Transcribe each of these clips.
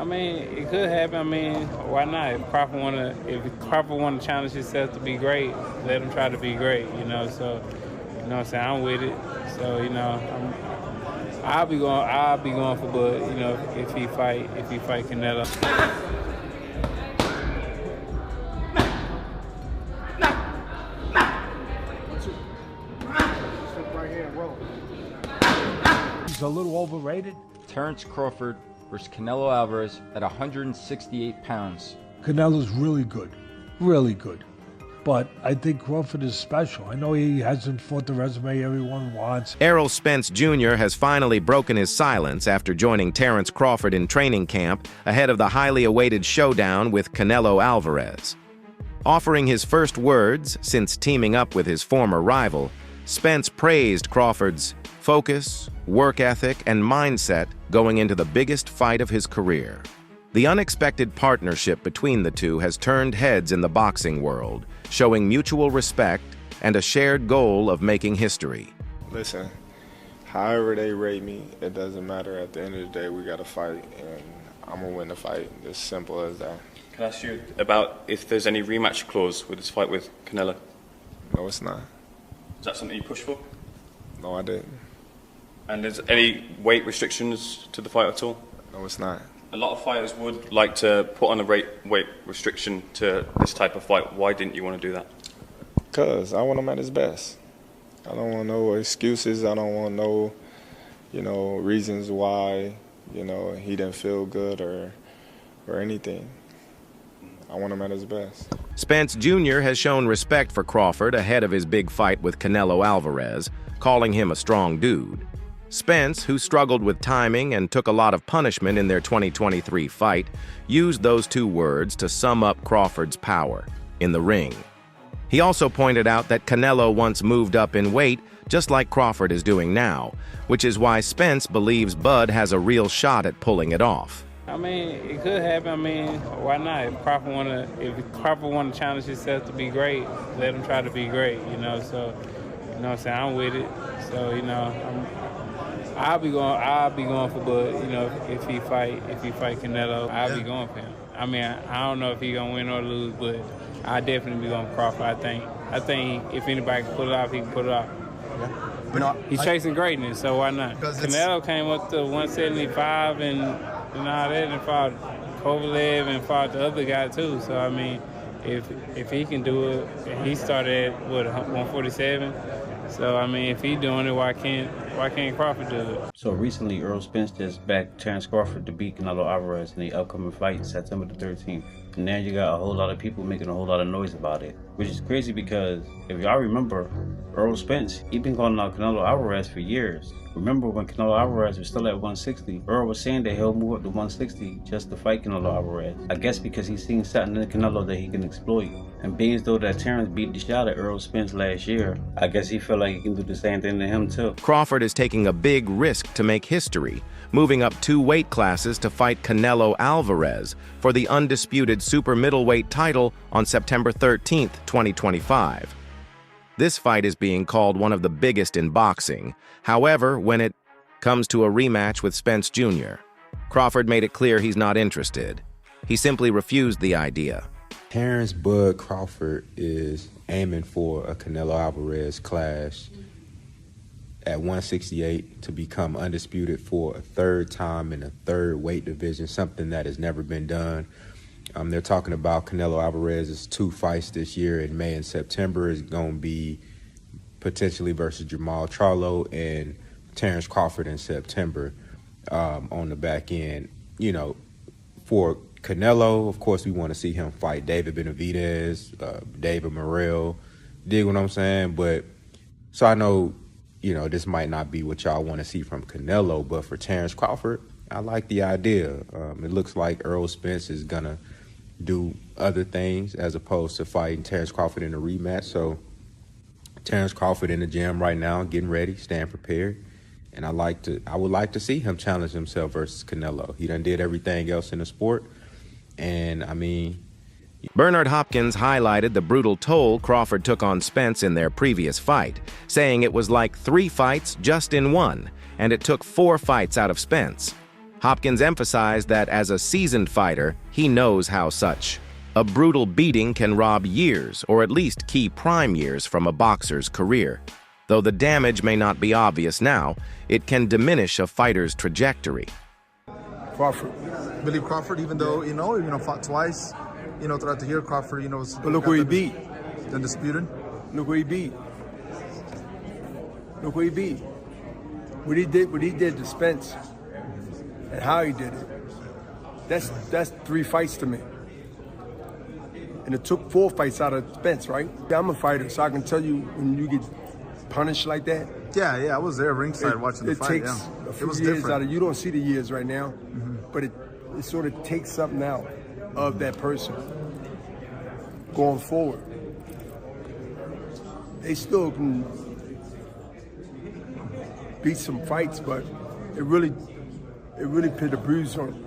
I mean, it could happen. I mean, why not? If Crawford wanna challenge himself to be great, let him try to be great. So you know what I'm saying. I'm with it. So I'll be going for Bud. If he fight Canelo. He's a little overrated. Terence Crawford versus Canelo Alvarez at 168 pounds. Canelo's really good. Really good. But I think Crawford is special. I know he hasn't fought the resume everyone wants. Errol Spence Jr. has finally broken his silence after joining Terence Crawford in training camp ahead of the highly awaited showdown with Canelo Alvarez. Offering his first words since teaming up with his former rival, Spence praised Crawford's focus, work ethic, and mindset going into the biggest fight of his career. The unexpected partnership between the two has turned heads in the boxing world, showing mutual respect and a shared goal of making history. Listen, however they rate me, it doesn't matter. At the end of the day, we got to fight, and I'm going to win the fight. As simple as that. Can I ask you about if there's any rematch clause with this fight with Canelo? No, it's not. Is that something you push for? No, I didn't. And is any weight restrictions to the fight at all? No, it's not. A lot of fighters would like to put on a weight restriction to this type of fight. Why didn't you want to do that? Because I want him at his best. I don't want no excuses. I don't want no, reasons why, he didn't feel good or anything. I want him at his best. Spence Jr. has shown respect for Crawford ahead of his big fight with Canelo Alvarez, calling him a strong dude. Spence, who struggled with timing and took a lot of punishment in their 2023 fight, used those two words to sum up Crawford's power in the ring. He also pointed out that Canelo once moved up in weight, just like Crawford is doing now, which is why Spence believes Bud has a real shot at pulling it off. I mean, it could happen. I mean, why not? If Crawford wanna challenge himself to be great, let him try to be great. So you know what I'm saying. I'm with it. So I'll be going for Bud. If he fight Canelo, I'll be going for him. I mean, I don't know if he's gonna win or lose, but I definitely be going for Crawford. I think if anybody can pull it off, he can pull it off. Yeah. He's chasing greatness, so why not? Canelo came up to 175 and all that, and fought Kovalev and fought the other guy too. So I mean, if he can do it, and he started at 147. So I mean, if he's doing it, why can't Crawford do it? So recently, Errol Spence just backed Terence Crawford to beat Canelo Alvarez in the upcoming fight, September the 13th. And now you got a whole lot of people making a whole lot of noise about it, which is crazy because if y'all remember, Errol Spence, he been calling out Canelo Alvarez for years. Remember when Canelo Alvarez was still at 160, Errol was saying that he'll move up to 160 just to fight Canelo Alvarez. I guess because he's seen something in Canelo that he can exploit. And being as though that Terence beat the shot at Errol Spence last year, I guess he felt like he can do the same thing to him too. Crawford is taking a big risk to make history, moving up 2 weight classes to fight Canelo Alvarez for the undisputed super middleweight title on September 13th, 2025. This fight is being called one of the biggest in boxing. However, when it comes to a rematch with Spence Jr., Crawford made it clear he's not interested. He simply refused the idea. Terence Bud Crawford is aiming for a Canelo Alvarez clash at 168 to become undisputed for a 3rd time in a 3rd weight division, something that has never been done. They're talking about Canelo Alvarez's 2 fights this year in May and September is going to be potentially versus Jamal Charlo and Terence Crawford in September on the back end. For Canelo, of course, we want to see him fight David Benavidez, David Morrell. Dig what I'm saying? But so I know, this might not be what y'all want to see from Canelo, but for Terence Crawford, I like the idea. It looks like Errol Spence is going to do other things as opposed to fighting Terence Crawford in a rematch. So Terence Crawford in the gym right now, getting ready, staying prepared. And I would like to see him challenge himself versus Canelo. He done did everything else in the sport. And I mean, Bernard Hopkins highlighted the brutal toll Crawford took on Spence in their previous fight, saying it was like 3 fights just in one, and it took 4 fights out of Spence. Hopkins emphasized that as a seasoned fighter, he knows how such a brutal beating can rob years, or at least key prime years, from a boxer's career. Though the damage may not be obvious now, it can diminish a fighter's trajectory. Crawford. Believe Crawford, even though, fought twice, throughout the year, Crawford, was... But look where he beat. Undisputed. Look where he beat. Look where he beat. What he did to Spence and how he did it, that's 3 fights to me. And it took 4 fights out of Spence, right? I'm a fighter, so I can tell you when you get punished like that. Yeah, I was there ringside watching the fight. It takes a few years out of, you don't see the years right now, but it sort of takes something out of that person going forward. They still can beat some fights, but it really put a bruise on him.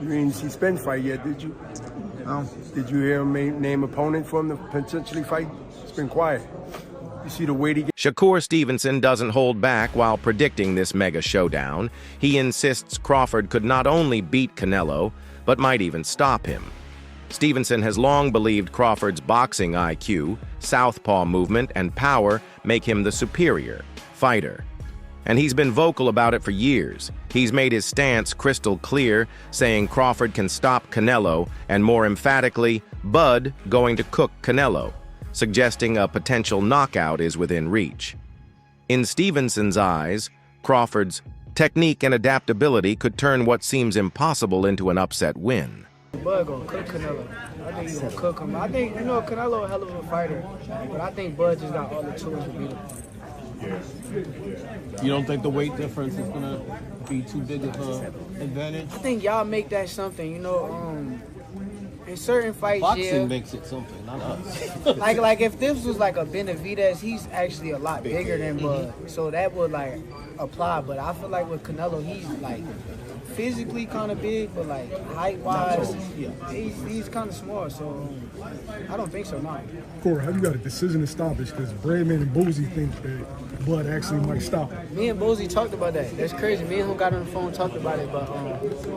You didn't see Spence fight yet, did you? No. Did you hear him name opponent for him to potentially fight? It's been quiet. You see the weight he gets. Shakur Stevenson doesn't hold back while predicting this mega showdown. He insists Crawford could not only beat Canelo, but might even stop him. Stevenson has long believed Crawford's boxing IQ, southpaw movement, and power make him the superior fighter. And he's been vocal about it for years. He's made his stance crystal clear, saying Crawford can stop Canelo, and more emphatically, Bud going to cook Canelo, suggesting a potential knockout is within reach. In Stevenson's eyes, Crawford's technique and adaptability could turn what seems impossible into an upset win. Bud gonna cook Canelo. I think he's gonna cook him. I think, Canelo a hell of a fighter, but I think Bud just got all the tools to beat him. You don't think the weight difference is gonna be too big of an advantage? I think y'all make that something, in certain fights, boxing makes it something, not us. like if this was like a Benavidez, he's actually a lot bigger than Bud, so that would like apply. But I feel like with Canelo, he's like physically kind of big, but like height-wise, he's kind of small. So I don't think so, no. Corey, how you got a decision to stoppage? Because Breadman and Boozy think that Bud actually might stop him. Me and Boozy talked about that. That's crazy. Me and him got on the phone and talked about it, but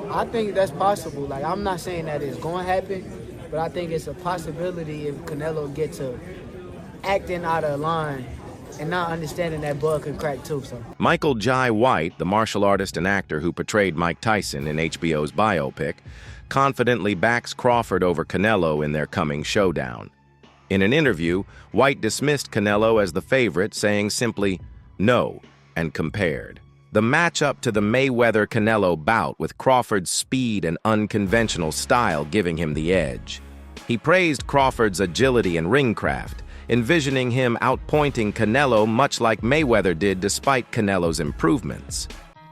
I think that's possible. Like, I'm not saying that it's going to happen, but I think it's a possibility if Canelo gets to acting out of line and not understanding that Bud can crack too. So Michael Jai White, the martial artist and actor who portrayed Mike Tyson in HBO's biopic, confidently backs Crawford over Canelo in their coming showdown. In an interview, White dismissed Canelo as the favorite, saying simply, "No," and compared the matchup to the Mayweather-Canelo bout, with Crawford's speed and unconventional style giving him the edge. He praised Crawford's agility and ring craft, envisioning him outpointing Canelo much like Mayweather did despite Canelo's improvements.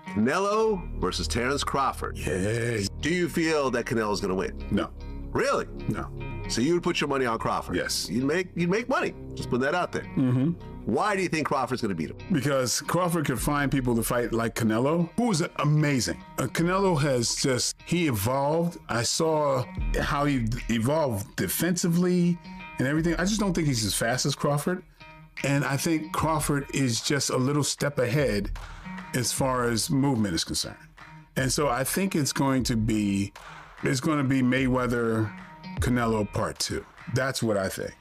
Canelo versus Terence Crawford. Yeah. Do you feel that Canelo's going to win? No. Really? No. So you would put your money on Crawford? Yes. You'd make money. Just put that out there. Mm-hmm. Why do you think Crawford's going to beat him? Because Crawford could find people to fight like Canelo, who is amazing. Canelo has he evolved. I saw how he evolved defensively and everything. I just don't think he's as fast as Crawford. And I think Crawford is just a little step ahead as far as movement is concerned. And so I think it's going to be Mayweather Canelo Part 2. That's what I think.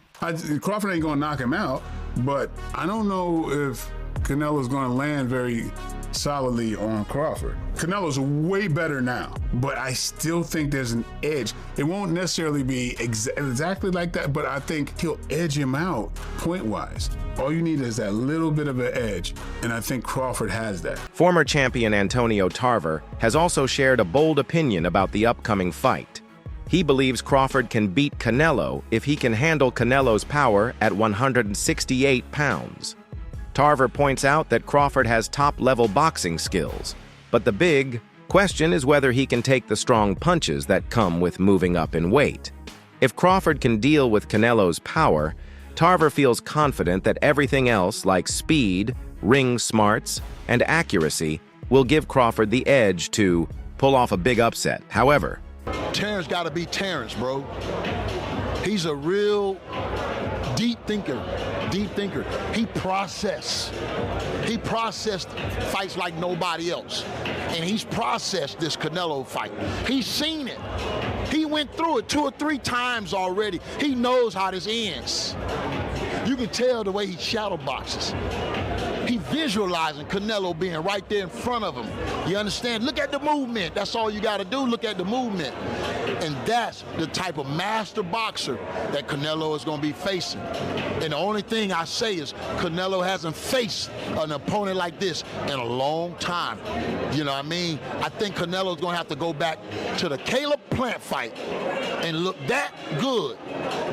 Crawford ain't gonna knock him out, but I don't know if Canelo's gonna land very solidly on Crawford. Canelo's way better now, but I still think there's an edge. It won't necessarily be exactly like that, but I think he'll edge him out point-wise. All you need is that little bit of an edge, and I think Crawford has that. Former champion Antonio Tarver has also shared a bold opinion about the upcoming fight. He believes Crawford can beat Canelo if he can handle Canelo's power at 168 pounds. Tarver points out that Crawford has top-level boxing skills, but the big question is whether he can take the strong punches that come with moving up in weight. If Crawford can deal with Canelo's power, Tarver feels confident that everything else, like speed, ring smarts, and accuracy, will give Crawford the edge to pull off a big upset. However, Terence got to be Terence, bro. He's a real deep thinker. He processed fights like nobody else. And he's processed this Canelo fight. He's seen it. He went through it 2 or 3 times already. He knows how this ends. You can tell the way he shadow boxes. He visualizing Canelo being right there in front of him. You understand? Look at the movement. That's all you got to do. Look at the movement. And that's the type of master boxer that Canelo is going to be facing. And the only thing I say is Canelo hasn't faced an opponent like this in a long time. You know what I mean? I think Canelo's going to have to go back to the Caleb Plant fight and look that good,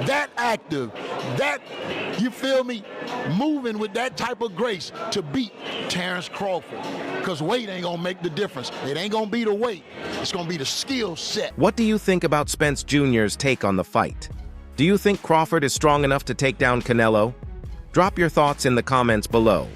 that active, that, you feel me, moving with that type of grace to beat Terence Crawford. Because weight ain't going to make the difference. It ain't going to be the weight. It's going to be the skill set. What do you think about Spence Jr.'s take on the fight? Do you think Crawford is strong enough to take down Canelo? Drop your thoughts in the comments below.